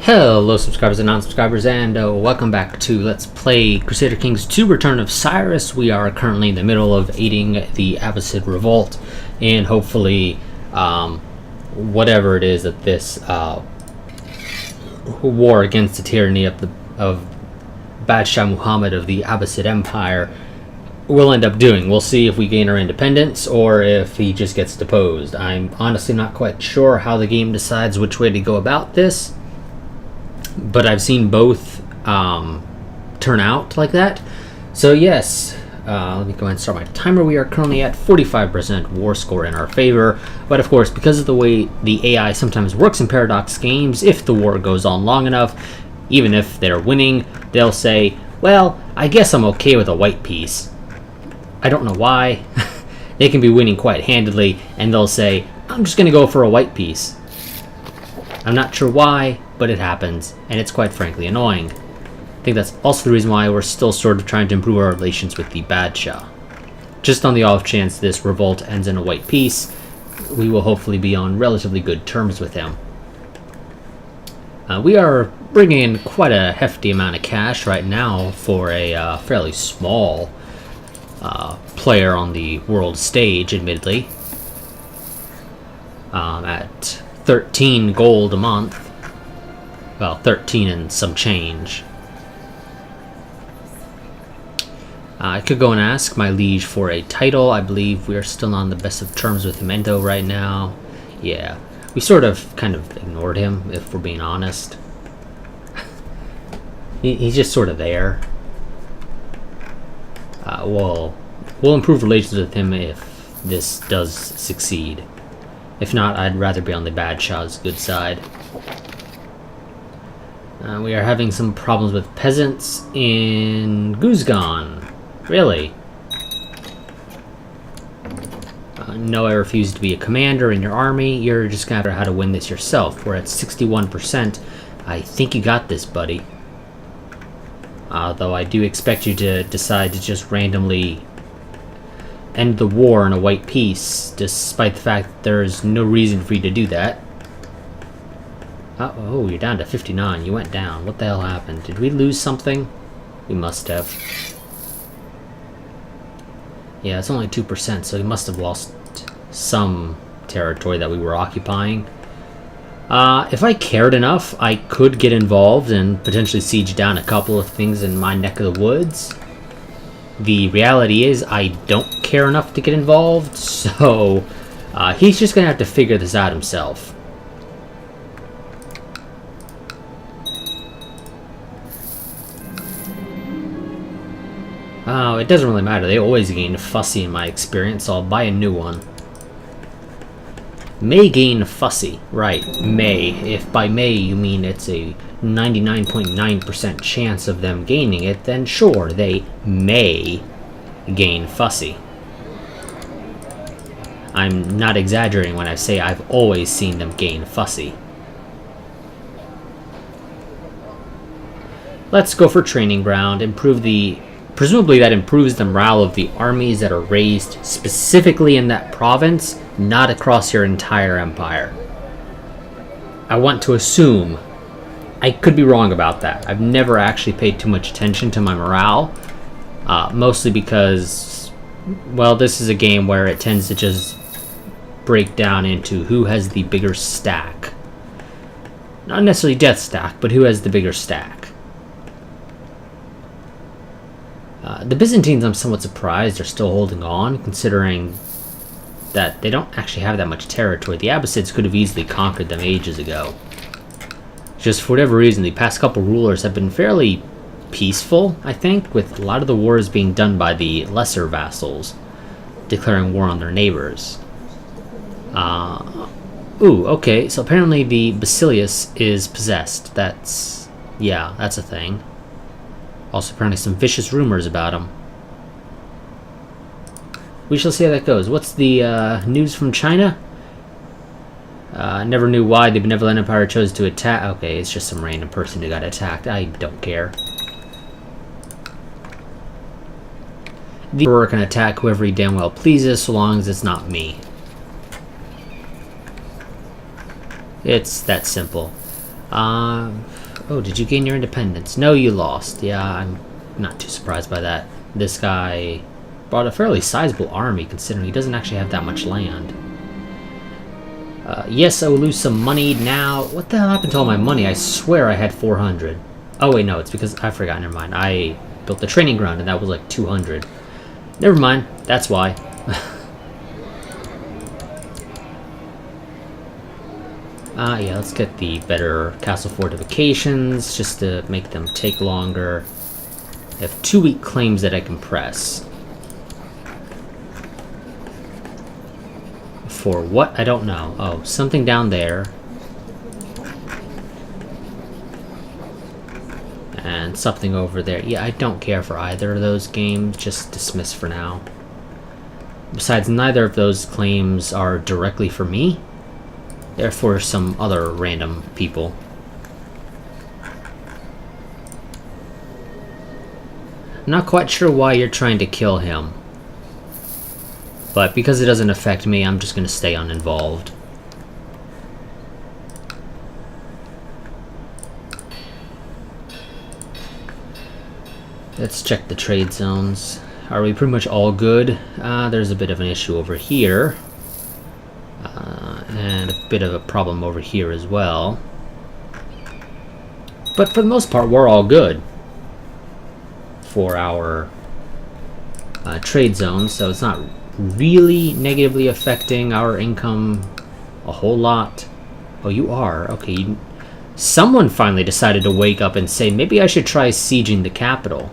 Hello subscribers and non-subscribers, and welcome back to Let's Play Crusader Kings 2 Return of Cyrus. We are currently in the middle of aiding the Abbasid revolt, and hopefully whatever it is that this war against the tyranny of Badshah Muhammad of the Abbasid Empire will end up doing. We'll see if we gain our independence or if he just gets deposed. I'm honestly not quite sure how the game decides which way to go about this, but I've seen both turn out like that. So yes, let me go ahead and start my timer. We are currently at 45% war score in our favor, but of course, because of the way the AI sometimes works in Paradox games, if the war goes on long enough, even if they're winning, they'll say, well, I guess I'm okay with a white piece. I don't know why. They can be winning quite handedly, and they'll say, I'm just going to go for a white piece. I'm not sure why, but it happens, and it's quite frankly annoying. I think that's also the reason why we're still sort of trying to improve our relations with the Badshah. Just on the off chance this revolt ends in a white peace, we will hopefully be on relatively good terms with him. We are bringing in quite a hefty amount of cash right now for a fairly small player on the world stage, admittedly. At 13 gold a month. Well, 13 and some change. I could go and ask my liege for a title. I believe we are still on the best of terms with Himendo right now. Yeah, we sort of kind of ignored him, if we're being honest. He's just sort of there. We'll improve relations with him if this does succeed. If not, I'd rather be on the Badshah's good side. We are having some problems with peasants in Guzgan. Really? No, I refuse to be a commander in your army. You're just gonna have to learn how to win this yourself. We're at 61%. I think you got this, buddy. Though I do expect you to decide to just randomly end the war in a white peace, despite the fact that there's no reason for you to do that. Oh, you're down to 59. You went down. What the hell happened? Did we lose something? We must have. Yeah, it's only 2%, so we must have lost some territory that we were occupying. If I cared enough, I could get involved and potentially siege down a couple of things in my neck of the woods. The reality is, I don't care enough to get involved, so he's just going to have to figure this out himself. Oh, it doesn't really matter. They always gain fussy in my experience, so I'll buy a new one. May gain fussy. Right, may. If by may you mean it's a 99.9% chance of them gaining it, then sure, they may gain fussy. I'm not exaggerating when I say I've always seen them gain fussy. Let's go for training ground, presumably that improves the morale of the armies that are raised specifically in that province, not across your entire empire. I want to assume. I could be wrong about that. I've never actually paid too much attention to my morale, mostly because, well, this is a game where it tends to just break down into who has the bigger stack. Not necessarily death stack, but who has the bigger stack. The Byzantines, I'm somewhat surprised, are still holding on, considering that they don't actually have that much territory. The Abbasids could have easily conquered them ages ago. Just for whatever reason, the past couple rulers have been fairly peaceful, I think, with a lot of the wars being done by the lesser vassals, declaring war on their neighbors. Ooh, okay, so apparently the Basilius is possessed. That's a thing. Also, apparently some vicious rumors about him. We shall see how that goes. What's the news from China? Never knew why the Benevolent Empire chose to attack. Okay, it's just some random person who got attacked. I don't care. The Emperor can attack whoever he damn well pleases, so long as it's not me. It's that simple. Oh, did you gain your independence? No, you lost. Yeah, I'm not too surprised by that. This guy brought a fairly sizable army, considering he doesn't actually have that much land. Yes, I will lose some money now. What the hell happened to all my money? I swear I had 400. Oh, wait, no, it's because I forgot. Never mind. I built the training ground, and that was like 200. Never mind. That's why. Yeah, let's get the better castle fortifications, just to make them take longer. I have 2 weak claims that I can press. For what? I don't know. Oh, something down there. And something over there. Yeah, I don't care for either of those games. Just dismiss for now. Besides, neither of those claims are directly for me. They're for some other random people. I'm not quite sure why you're trying to kill him. But because it doesn't affect me, I'm just going to stay uninvolved. Let's check the trade zones. Are we pretty much all good? There's a bit of an issue over here. And a bit of a problem over here as well. But for the most part, we're all good for our trade zones, so it's not really negatively affecting our income a whole lot. Oh, you are? Okay. Someone finally decided to wake up and say, maybe I should try sieging the capital.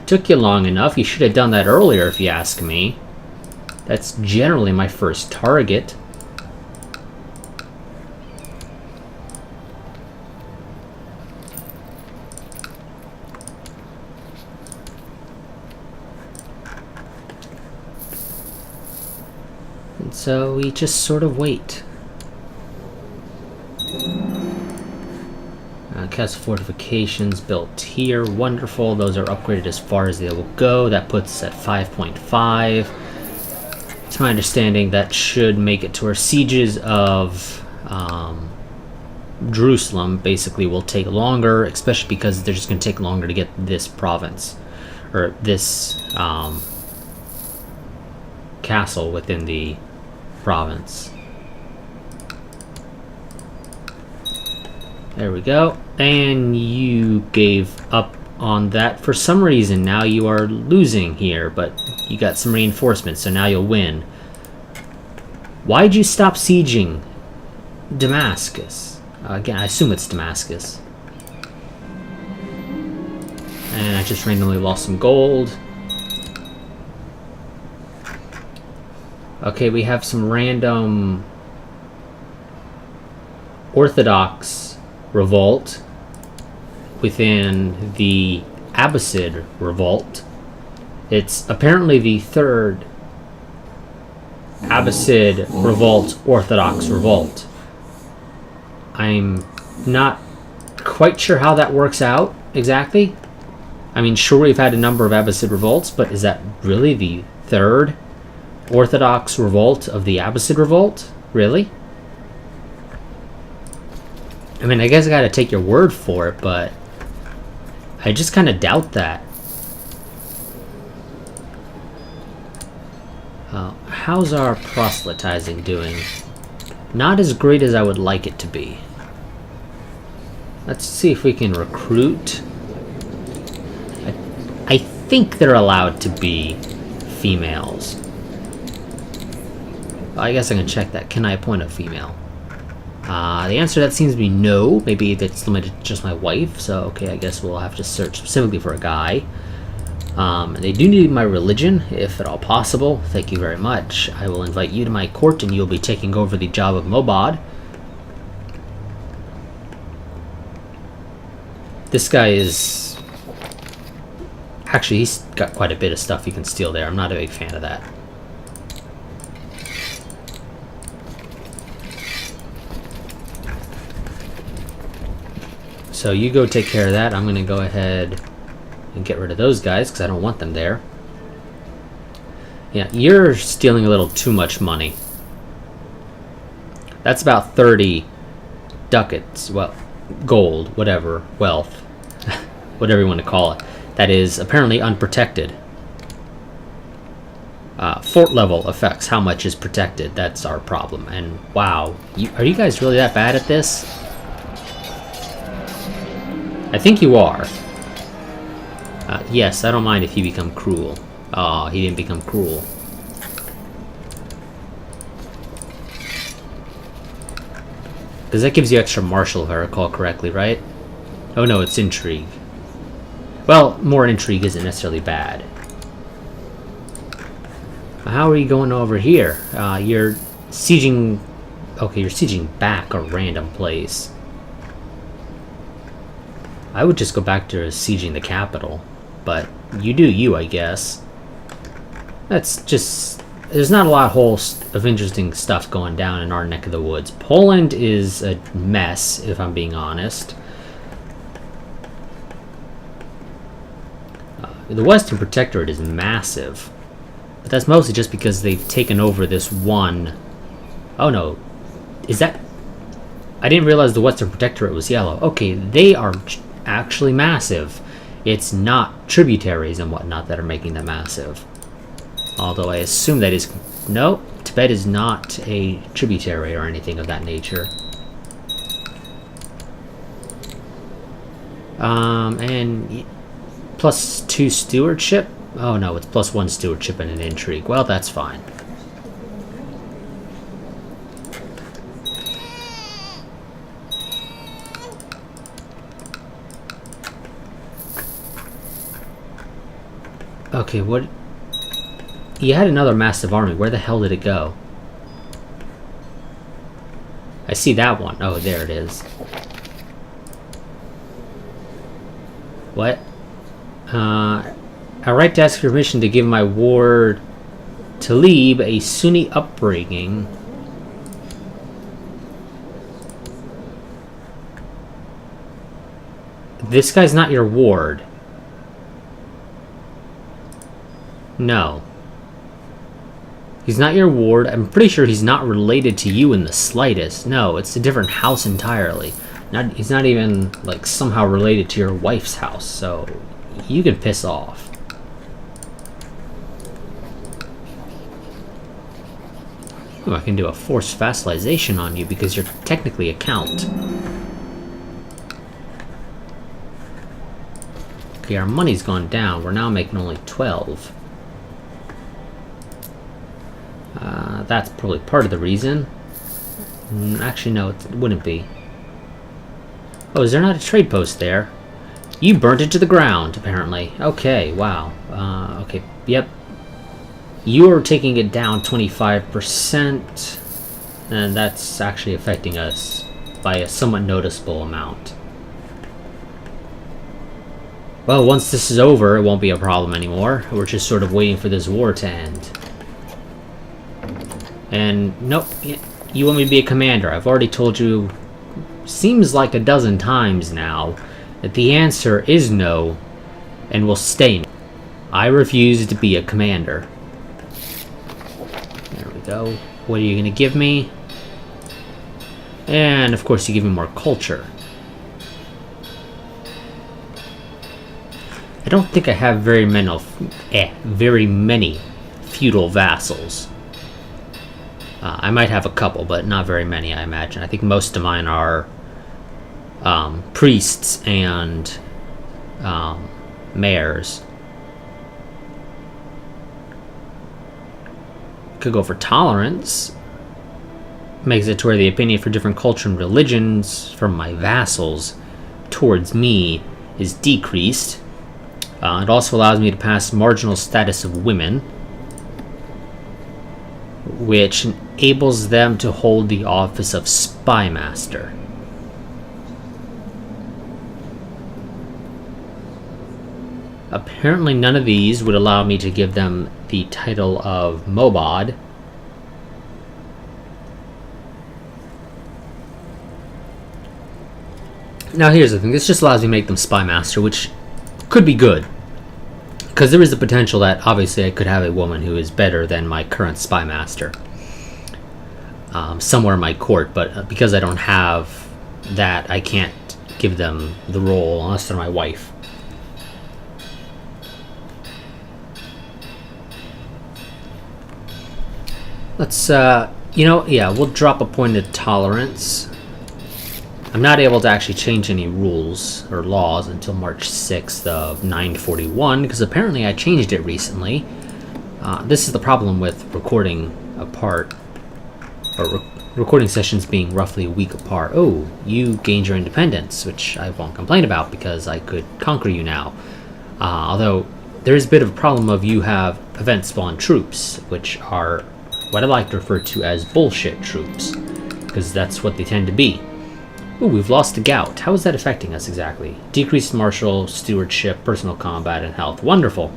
Took you long enough. You should have done that earlier, if you ask me. That's generally my first target. And so we just sort of wait. Castle fortifications built here. Wonderful. Those are upgraded as far as they will go. That puts us at 5.5. To my understanding, that should make it to our sieges of Jerusalem. Basically, will take longer, especially because they're just going to take longer to get this province, or this castle within the province. There we go. And you gave up on that for some reason. Now you are losing here, but you got some reinforcements, so now you'll win. Why'd you stop sieging Damascus? Again, I assume it's Damascus. And I just randomly lost some gold. Okay, we have some random Orthodox revolt within the Abbasid revolt. It's apparently the third Abbasid revolt, Orthodox revolt. I'm not quite sure how that works out exactly. I mean, sure, we've had a number of Abbasid revolts, but is that really the third Orthodox revolt of the Abbasid revolt? Really? I mean, I guess I gotta take your word for it, but I just kind of doubt that. How's our proselytizing doing? Not as great as I would like it to be. Let's see if we can recruit. I think they're allowed to be females. I guess I can check that. Can I appoint a female? The answer to that seems to be no. Maybe that's limited to just my wife. So, okay, I guess we'll have to search specifically for a guy. They do need my religion, if at all possible. Thank you very much. I will invite you to my court, and you'll be taking over the job of Mobad. This guy is... Actually, he's got quite a bit of stuff he can steal there. I'm not a big fan of that. So you go take care of that. I'm going to go ahead and get rid of those guys because I don't want them there. Yeah, you're stealing a little too much money. That's about 30 ducats, well, gold, whatever, wealth, whatever you want to call it, that is apparently unprotected. Fort level affects how much is protected. That's our problem. And wow, are you guys really that bad at this? I think you are. Yes, I don't mind if you become cruel. Oh, he didn't become cruel. Because that gives you extra martial, if I recall correctly, right? Oh no, it's intrigue. Well, more intrigue isn't necessarily bad. How are you going over here? You're sieging... Okay, you're sieging back a random place. I would just go back to sieging the capital. But you do you, I guess. That's just... There's not a lot of interesting stuff going down in our neck of the woods. Poland is a mess, if I'm being honest. The Western Protectorate is massive. But that's mostly just because they've taken over this one... Oh no. Is that... I didn't realize the Western Protectorate was yellow. Okay, they are actually massive. It's not tributaries and whatnot that are making them massive. Although I assume that is... No, Tibet is not a tributary or anything of that nature. And... +2 stewardship? Oh no, it's +1 stewardship and an intrigue. Well, that's fine. Okay, what... You had another massive army. Where the hell did it go? I see that one. Oh, there it is. What? I write to ask permission to give my ward Talib a Sunni upbringing. This guy's not your ward. No. He's not your ward. I'm pretty sure he's not related to you in the slightest. No, it's a different house entirely. He's not even, like, somehow related to your wife's house, so you can piss off. Ooh, I can do a forced vassalization on you because you're technically a count. Okay, our money's gone down. We're now making only 12. That's probably part of the reason. Actually, no, it wouldn't be. Oh, is there not a trade post there? You burnt it to the ground, apparently. Okay, wow. Okay, yep. You're taking it down 25%, and that's actually affecting us by a somewhat noticeable amount. Well, once this is over, it won't be a problem anymore. We're just sort of waiting for this war to end. And, nope, you want me to be a commander. I've already told you, seems like a dozen times now, that the answer is no, and will stay no. I refuse to be a commander. There we go. What are you going to give me? And, of course, you give me more culture. I don't think I have very many feudal vassals. I might have a couple, but not very many, I imagine. I think most of mine are priests and mayors. Could go for tolerance. Makes it to where the opinion for different culture and religions from my vassals towards me is decreased. It also allows me to pass marginal status of women, which enables them to hold the office of spy master. Apparently none of these would allow me to give them the title of Mobod. Now here's the thing, this just allows me to make them spy master, which could be good. Because there is the potential that, obviously, I could have a woman who is better than my current spy master somewhere in my court, but because I don't have that I can't give them the role unless they're my wife. Let's, we'll drop a point of tolerance. I'm not able to actually change any rules or laws until March 6th of 941, because apparently I changed it recently. This is the problem with recording apart, or recording sessions being roughly a week apart. Oh, you gained your independence, which I won't complain about because I could conquer you now. Although there is a bit of a problem of you have event spawn troops, which are what I like to refer to as bullshit troops, because that's what they tend to be. Ooh, we've lost the gout. How is that affecting us exactly? Decreased martial, stewardship, personal combat, and health. Wonderful.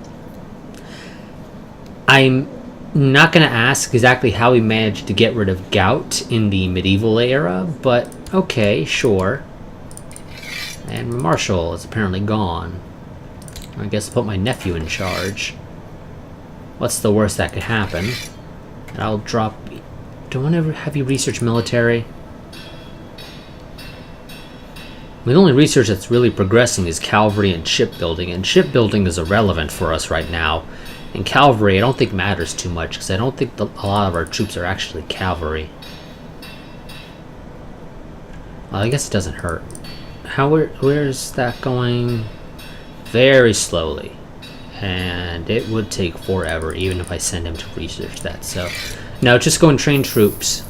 I'm not going to ask exactly how we managed to get rid of gout in the medieval era, but okay, sure. And martial is apparently gone. I guess I'll put my nephew in charge. What's the worst that could happen? I'll drop... Do I ever have you research military? The only research that's really progressing is cavalry and shipbuilding, and shipbuilding is irrelevant for us right now. And cavalry I don't think matters too much, because I don't think a lot of our troops are actually cavalry. Well, I guess it doesn't hurt. Where's that going? Very slowly. And it would take forever, even if I send him to research that. So, no, just go and train troops.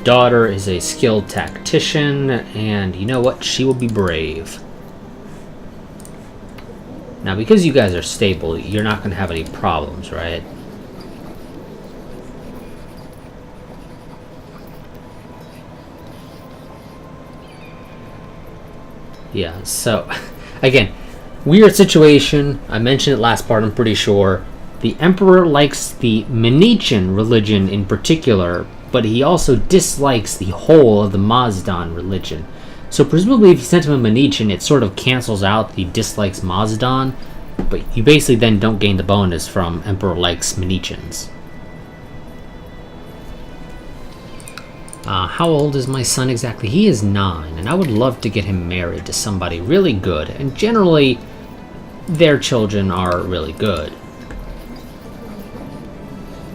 Daughter is a skilled tactician, and you know what? She will be brave. Now, because you guys are stable, you're not going to have any problems, right? Yeah, so, again, weird situation. I mentioned it last part, I'm pretty sure. The Emperor likes the Manichean religion in particular, but he also dislikes the whole of the Mazdan religion. So presumably if you sent him a Manichean, it sort of cancels out the dislikes Mazdan, but you basically then don't gain the bonus from Emperor likes Manicheans. How old is my son exactly? He is 9, and I would love to get him married to somebody really good, and generally their children are really good.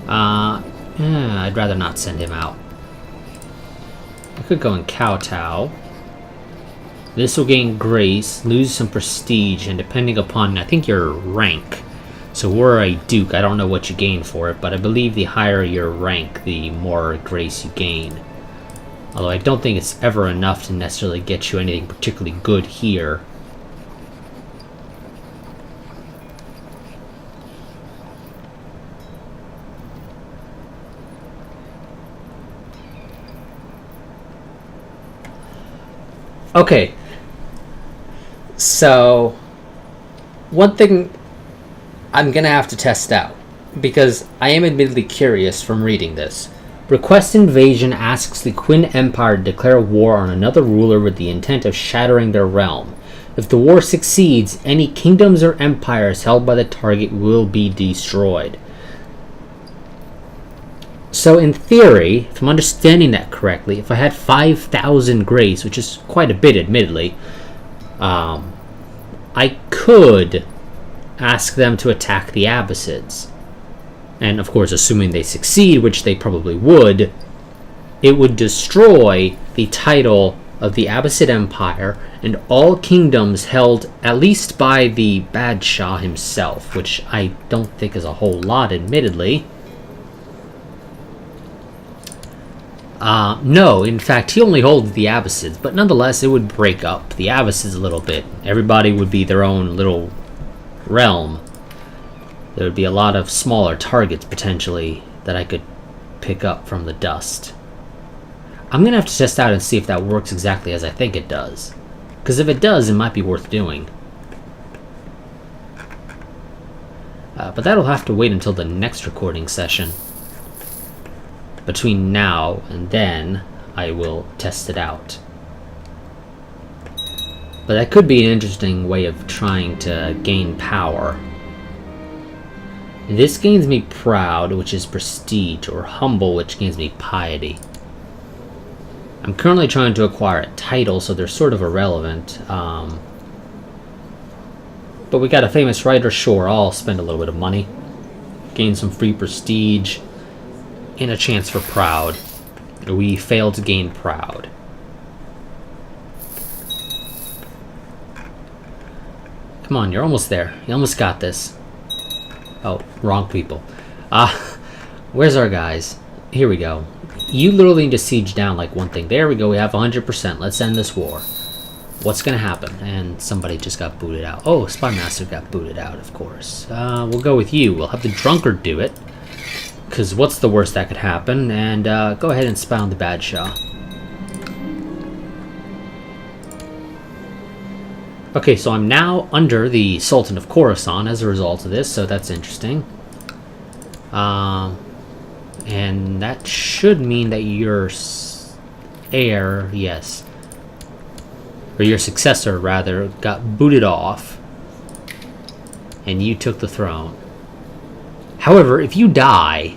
I'd rather not send him out. I could go and kowtow. This will gain grace, lose some prestige, and depending upon, I think, your rank. So we're a duke, I don't know what you gain for it, but I believe the higher your rank, the more grace you gain. Although I don't think it's ever enough to necessarily get you anything particularly good here. Okay. So, one thing I'm going to have to test out, because I am admittedly curious from reading this. Request invasion asks the Qin Empire to declare war on another ruler with the intent of shattering their realm. If the war succeeds, any kingdoms or empires held by the target will be destroyed. So in theory, if I'm understanding that correctly, if I had 5,000 grace, which is quite a bit admittedly, I could ask them to attack the Abbasids. And of course, assuming they succeed, which they probably would, it would destroy the title of the Abbasid Empire and all kingdoms held at least by the Bad Shah himself, which I don't think is a whole lot, admittedly. No, in fact, he only holds the Abbasids, but nonetheless, it would break up the Abbasids a little bit. Everybody would be their own little realm. There would be a lot of smaller targets, potentially, that I could pick up from the dust. I'm going to have to test out and see if that works exactly as I think it does. Because if it does, it might be worth doing. But that'll have to wait until the next recording session. Between now and then, I will test it out. But that could be an interesting way of trying to gain power. This gains me proud, which is prestige, or humble, which gains me piety. I'm currently trying to acquire a title, so they're sort of irrelevant. But we got a famous writer, sure, I'll spend a little bit of money. Gain some free prestige, and a chance for proud. We failed to gain proud. Come on, you're almost there. You almost got this. Oh, wrong people. Where's our guys? Here we go. You literally need to siege down like one thing. There we go, we have 100%. Let's end this war. What's gonna happen? And somebody just got booted out. Oh, Spy Master got booted out, of course. We'll go with you. We'll have the drunkard do it. Because what's the worst that could happen? And go ahead and spy on the Bad Shah. Okay, so I'm now under the Sultan of Khorasan as a result of this, so that's interesting. And that should mean that your heir, yes, or your successor, rather, got booted off, and you took the throne. However, if you die,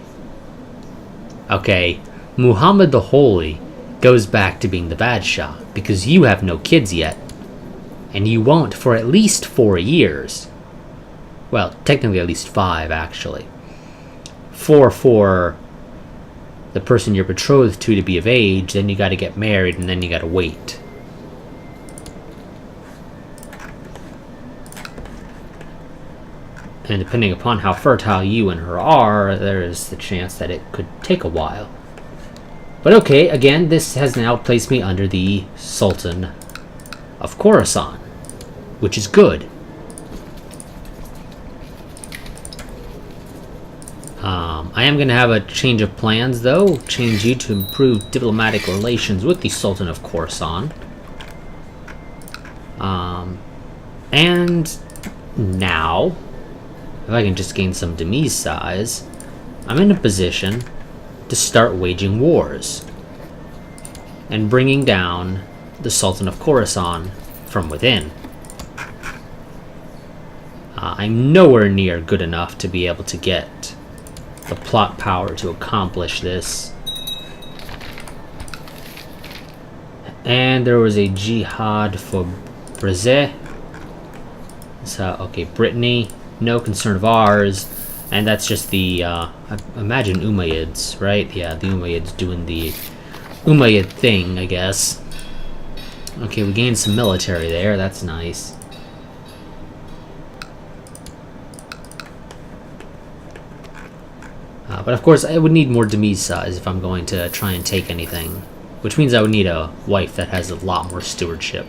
okay, Muhammad the Holy goes back to being the Bad Shah, because you have no kids yet. And you won't for at least 4 years. Well, technically at least 5, actually. 4 for the person you're betrothed to be of age, then you gotta get married, and then you gotta wait. And depending upon how fertile you and her are, there is the chance that it could take a while. But okay, again, this has now placed me under the Sultan of Khorasan, which is good. I am going to have a change of plans, though. Change you to improve diplomatic relations with the Sultan of Khorasan. And now, if I can just gain some demise size, I'm in a position to start waging wars and bringing down the Sultan of Khorasan from within. I'm nowhere near good enough to be able to get the plot power to accomplish this. And there was a jihad for Brazil. So, okay, Brittany, no concern of ours. And that's just the, I imagine Umayyads, right? Yeah, the Umayyads doing the Umayyad thing, I guess. Okay, we gained some military there, that's nice. But of course, I would need more demise size if I'm going to try and take anything. Which means I would need a wife that has a lot more stewardship.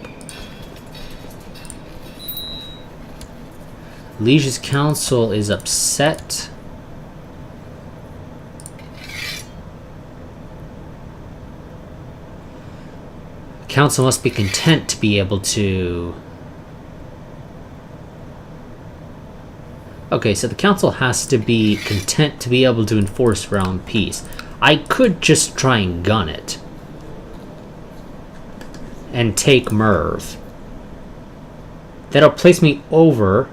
Liege's council is upset. Council must be content to be able to... Okay, so the council has to be content to be able to enforce realm peace. I could just try and gun it. And take Merv. That'll place me over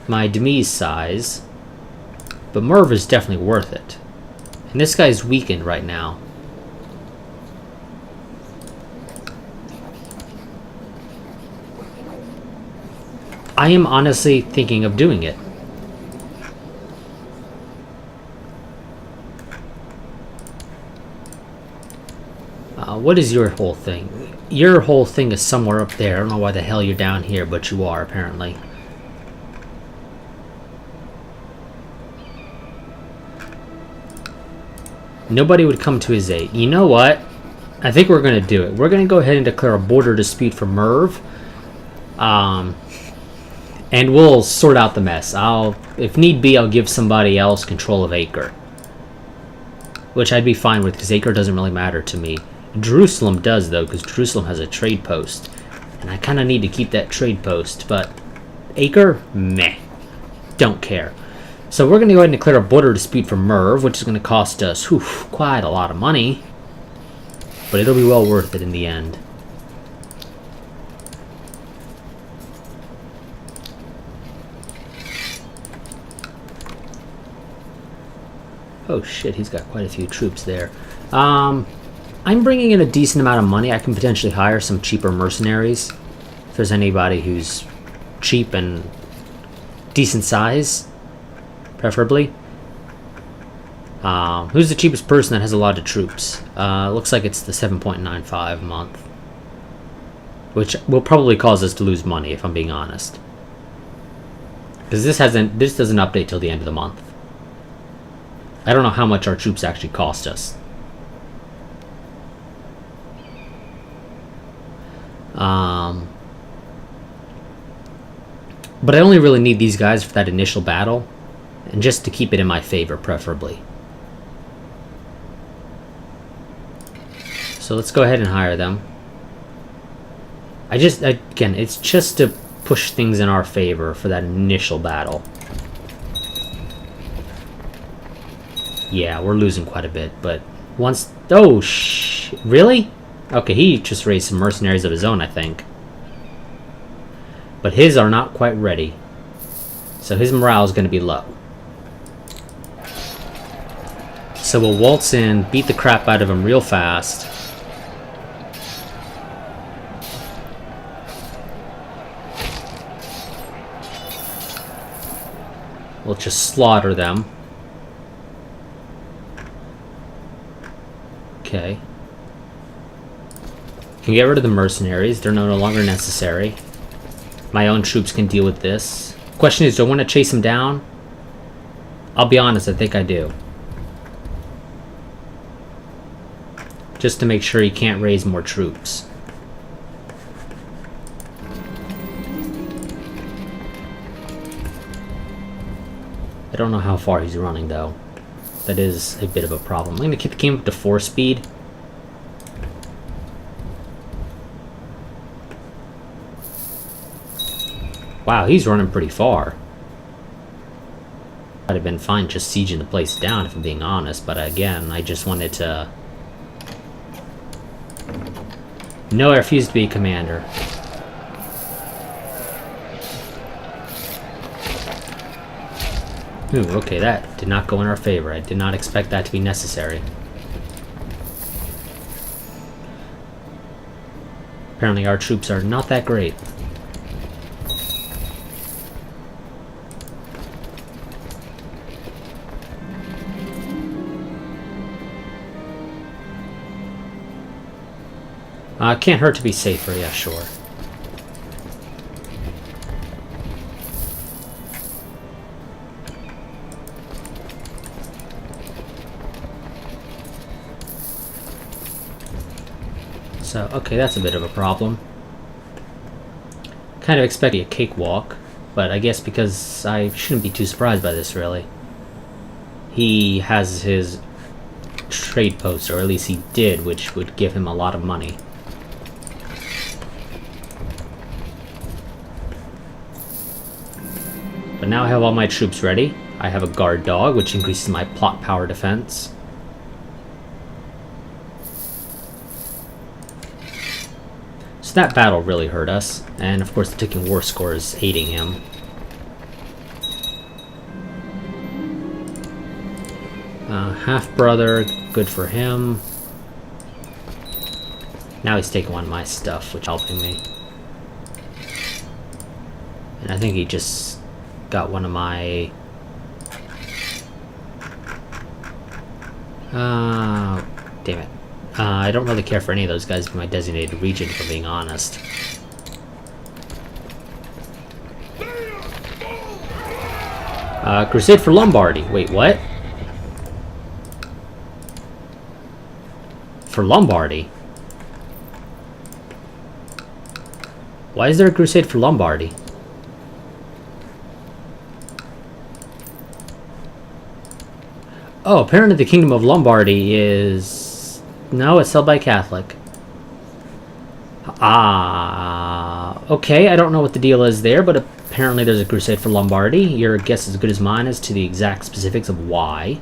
my demise size. But Merv is definitely worth it. And this guy's weakened right now. I am honestly thinking of doing it. What is your whole thing? Your whole thing is somewhere up there. I don't know why the hell you're down here, but you are, apparently. Nobody would come to his aid. You know what? I think we're going to do it. We're going to go ahead and declare a border dispute for Merv. And we'll sort out the mess. If need be, I'll give somebody else control of Acre. Which I'd be fine with, because Acre doesn't really matter to me. Jerusalem does, though, because Jerusalem has a trade post. And I kind of need to keep that trade post, but Acre? Meh. Don't care. So we're going to go ahead and declare a border dispute for Merv, which is going to cost us quite a lot of money. But it'll be well worth it in the end. Oh shit, he's got quite a few troops there. I'm bringing in a decent amount of money. I can potentially hire some cheaper mercenaries. If there's anybody who's cheap and decent size, preferably. Who's the cheapest person that has a lot of troops? Looks like it's the 7.95 a month. Which will probably cause us to lose money, if I'm being honest. Because this doesn't update till the end of the month. I don't know how much our troops actually cost us. But I only really need these guys for that initial battle, and just to keep it in my favor, preferably. So let's go ahead and hire them. Again, it's just to push things in our favor for that initial battle. Yeah, we're losing quite a bit, but once... Oh, really? Okay, he just raised some mercenaries of his own, I think. But his are not quite ready. So his morale is going to be low. So we'll waltz in, beat the crap out of him real fast. We'll just slaughter them. Okay. Can get rid of the mercenaries. They're no longer necessary. My own troops can deal with this. Question is, do I want to chase him down? I'll be honest, I think I do. Just to make sure he can't raise more troops. I don't know how far he's running, though. That is a bit of a problem. I'm going to keep the game up to 4 speed. Wow, he's running pretty far. I'd have been fine just sieging the place down, if I'm being honest, but again, I just wanted to... No, I refuse to be a commander. Ooh, okay, that did not go in our favor. I did not expect that to be necessary. Apparently our troops are not that great. Can't hurt to be safer, yeah, sure. So, okay, that's a bit of a problem. Kind of expecting a cakewalk, but I guess because I shouldn't be too surprised by this, really. He has his trade post, or at least he did, which would give him a lot of money. But now I have all my troops ready. I have a guard dog, which increases my plot power defense. So that battle really hurt us, and of course the ticking war score is aiding him. Half-brother, good for him. Now he's taking one of my stuff, which is helping me. And I think he just got one of my... damn it. I don't really care for any of those guys in my designated region, if I'm being honest. Crusade for Lombardy. Wait, what? For Lombardy? Why is there a crusade for Lombardy? Oh, apparently the Kingdom of Lombardy is... No, it's held by Catholic. Okay, I don't know what the deal is there, but apparently there's a crusade for Lombardy. Your guess is as good as mine as to the exact specifics of why.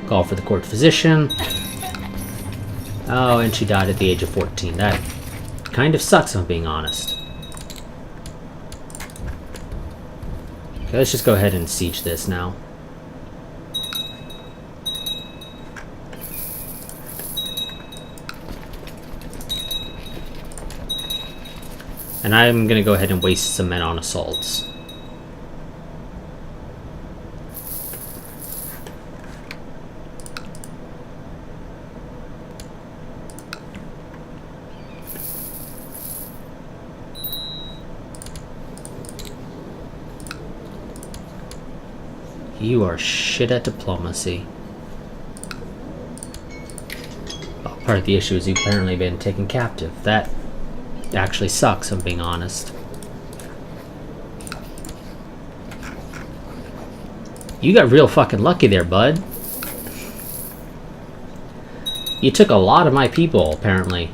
Call for the court physician. Oh, and she died at the age of 14. That kind of sucks, if I'm being honest. Okay, let's just go ahead and siege this now. And I'm going to go ahead and waste some men on assaults. You are shit at diplomacy. Oh, part of the issue is you've apparently been taken captive. That actually sucks, if I'm being honest. You got real fucking lucky there, bud. You took a lot of my people, apparently.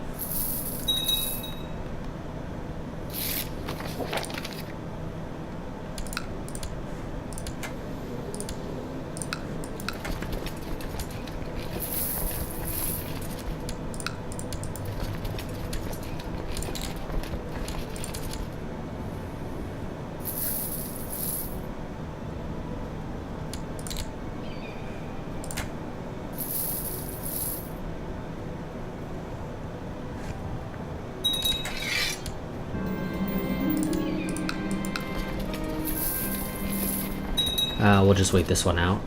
We'll just wait this one out.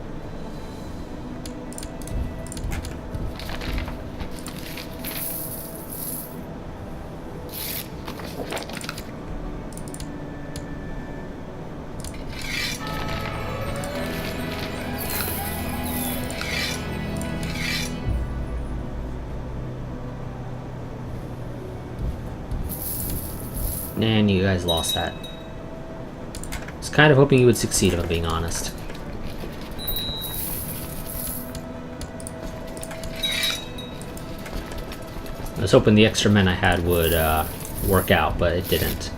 And you guys lost that. I was kind of hoping you would succeed, if I'm being honest. I was hoping the extra men I had would work out, but it didn't.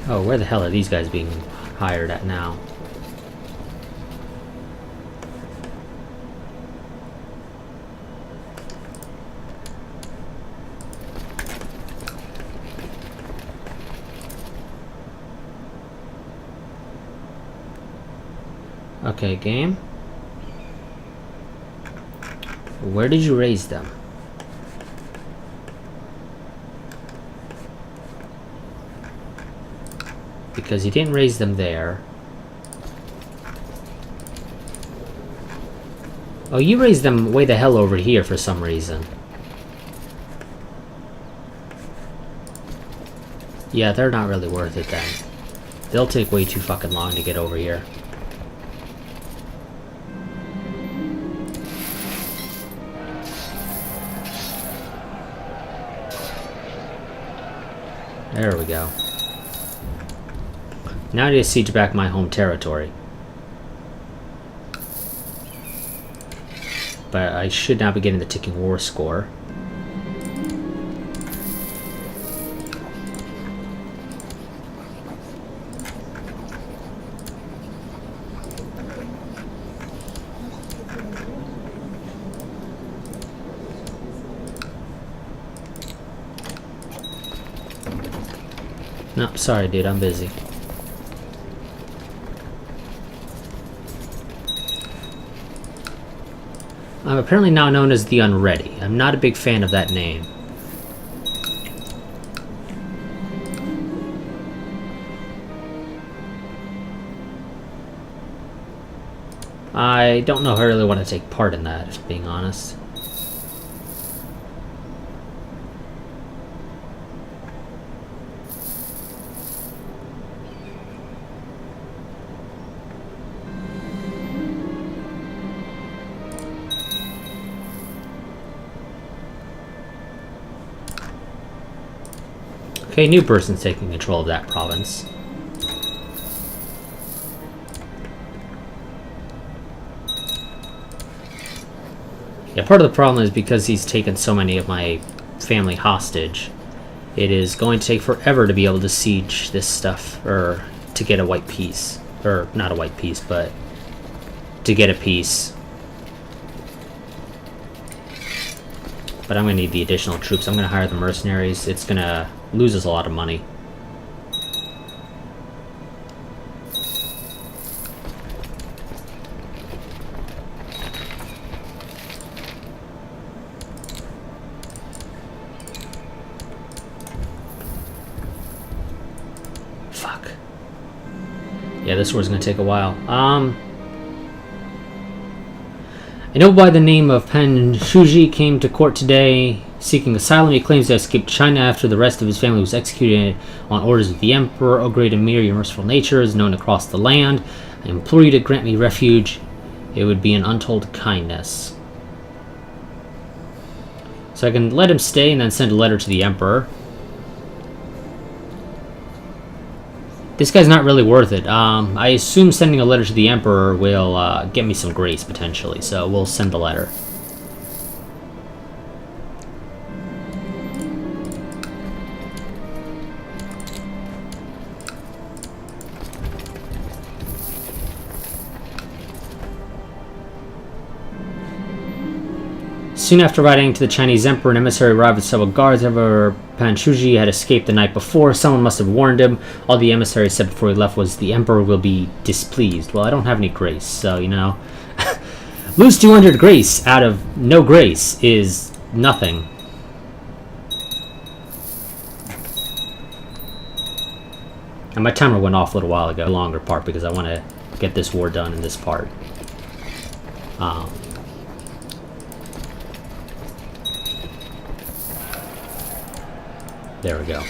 Oh, where the hell are these guys being hired at now? Okay, game. Where did you raise them? Because you didn't raise them there. Oh, you raised them way the hell over here for some reason. Yeah, they're not really worth it then. They'll take way too fucking long to get over here. There we go. Now I need to siege back my home territory. But I should now be getting the ticking war score. No, sorry dude, I'm busy. I'm apparently now known as the Unready. I'm not a big fan of that name. I don't know if I really want to take part in that, if being honest. Okay, new person's taking control of that province. Yeah, part of the problem is because he's taken so many of my family hostage, it is going to take forever to be able to siege this stuff, or to get a white peace. Or, not a white peace, but to get a peace. But I'm going to need the additional troops. I'm going to hire the mercenaries. It's going to lose us a lot of money. Fuck. Yeah, this war's going to take a while. A noble by the name of Pan Shuji came to court today seeking asylum. He claims to have escaped China after the rest of his family was executed on orders of the emperor. O great Emir, your merciful nature is known across the land. I implore you to grant me refuge. It would be an untold kindness. So I can let him stay and then send a letter to the emperor. This guy's not really worth it. I assume sending a letter to the emperor will get me some grace, potentially. So we'll send the letter. Soon after writing to the Chinese emperor, an emissary arrived with several guards. However, Pan Shuji had escaped the night before. Someone must have warned him. All the emissary said before he left was, the emperor will be displeased. Well, I don't have any grace, so, you know. Lose 200 grace out of no grace is nothing. And my timer went off a little while ago, a longer part, because I want to get this war done in this part. There we go.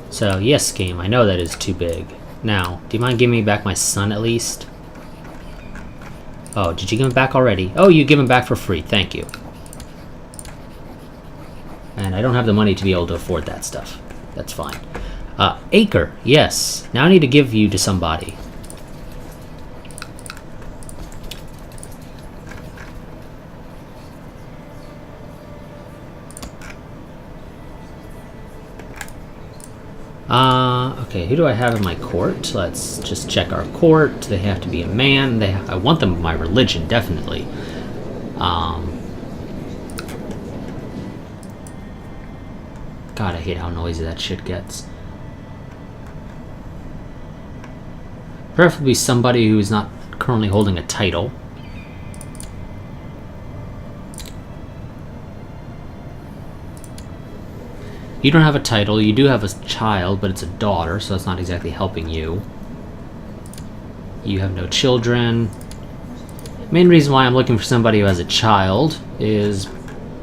So, yes, game, I know that is too big. Now, do you mind giving me back my son at least? Oh, did you give him back already? Oh, you give him back for free, thank you. And I don't have the money to be able to afford that stuff. That's fine. Acre, yes. Now I need to give you to somebody. Okay, who do I have in my court? Let's just check our court. They have to be a man. I want them in my religion, definitely. God, I hate how noisy that shit gets. Preferably somebody who's not currently holding a title. You don't have a title. You do have a child, but it's a daughter, so that's not exactly helping you. You have no children. Main reason why I'm looking for somebody who has a child is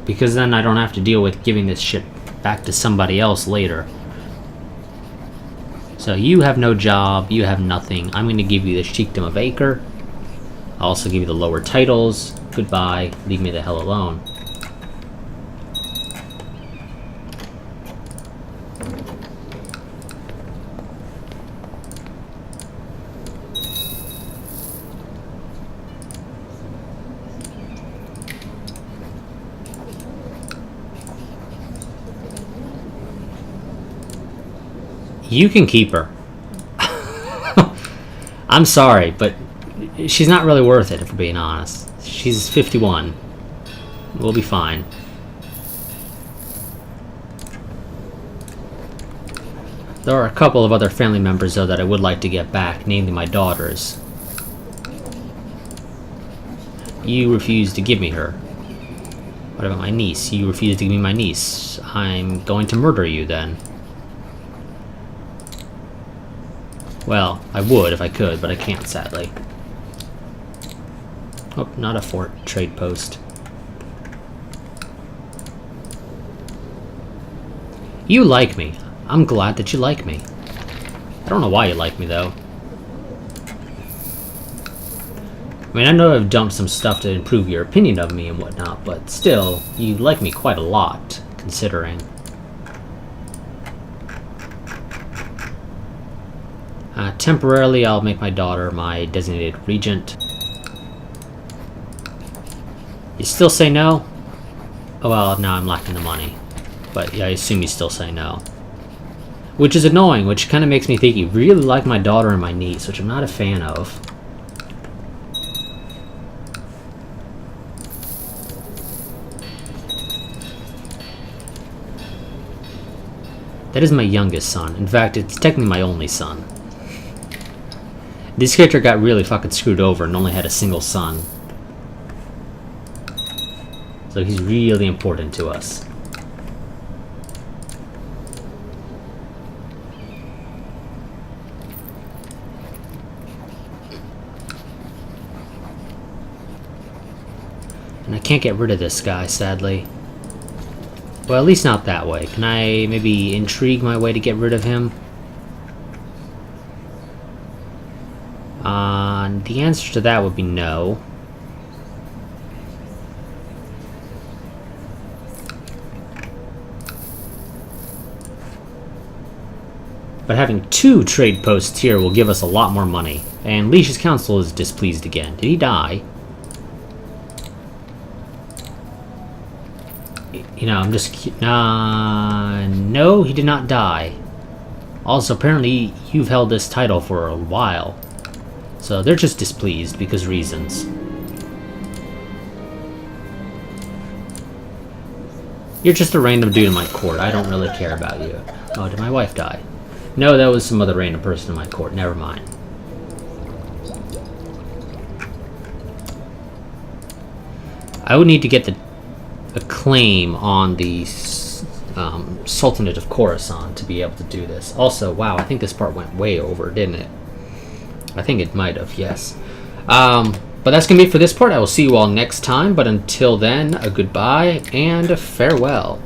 because then I don't have to deal with giving this shit back to somebody else later. So you have no job. You have nothing. I'm going to give you the Sheikdom of Acre. I'll also give you the lower titles. Goodbye. Leave me the hell alone. You can keep her. I'm sorry, but she's not really worth it, if we're being honest. She's 51. We'll be fine. There are a couple of other family members, though, that I would like to get back, namely my daughters. You refuse to give me her. What about my niece? You refuse to give me my niece. I'm going to murder you, then. Well, I would if I could, but I can't, sadly. Oh, not a fort. Trade post. You like me. I'm glad that you like me. I don't know why you like me, though. I mean, I know I've dumped some stuff to improve your opinion of me and whatnot, but still, you like me quite a lot, considering. Temporarily, I'll make my daughter my designated regent. You still say no? Oh, well, now I'm lacking the money. But yeah, I assume you still say no. Which is annoying, which kind of makes me think he really liked my daughter and my niece, which I'm not a fan of. That is my youngest son. In fact, it's technically my only son. This character got really fucking screwed over and only had a single son. So he's really important to us. And I can't get rid of this guy, sadly. Well, at least not that way. Can I maybe intrigue my way to get rid of him? The answer to that would be no. But having 2 trade posts here will give us a lot more money. And Leish's council is displeased again. Did he die? You know, I'm just... no, he did not die. Also, apparently, you've held this title for a while. So they're just displeased because reasons. You're just a random dude in my court. I don't really care about you. Oh, did my wife die? No, that was some other random person in my court. Never mind. I would need to get a claim on the Sultanate of Khorasan to be able to do this. Also, wow, I think this part went way over, didn't it? I think it might have, yes. But that's going to be it for this part. I will see you all next time. But until then, a goodbye and a farewell.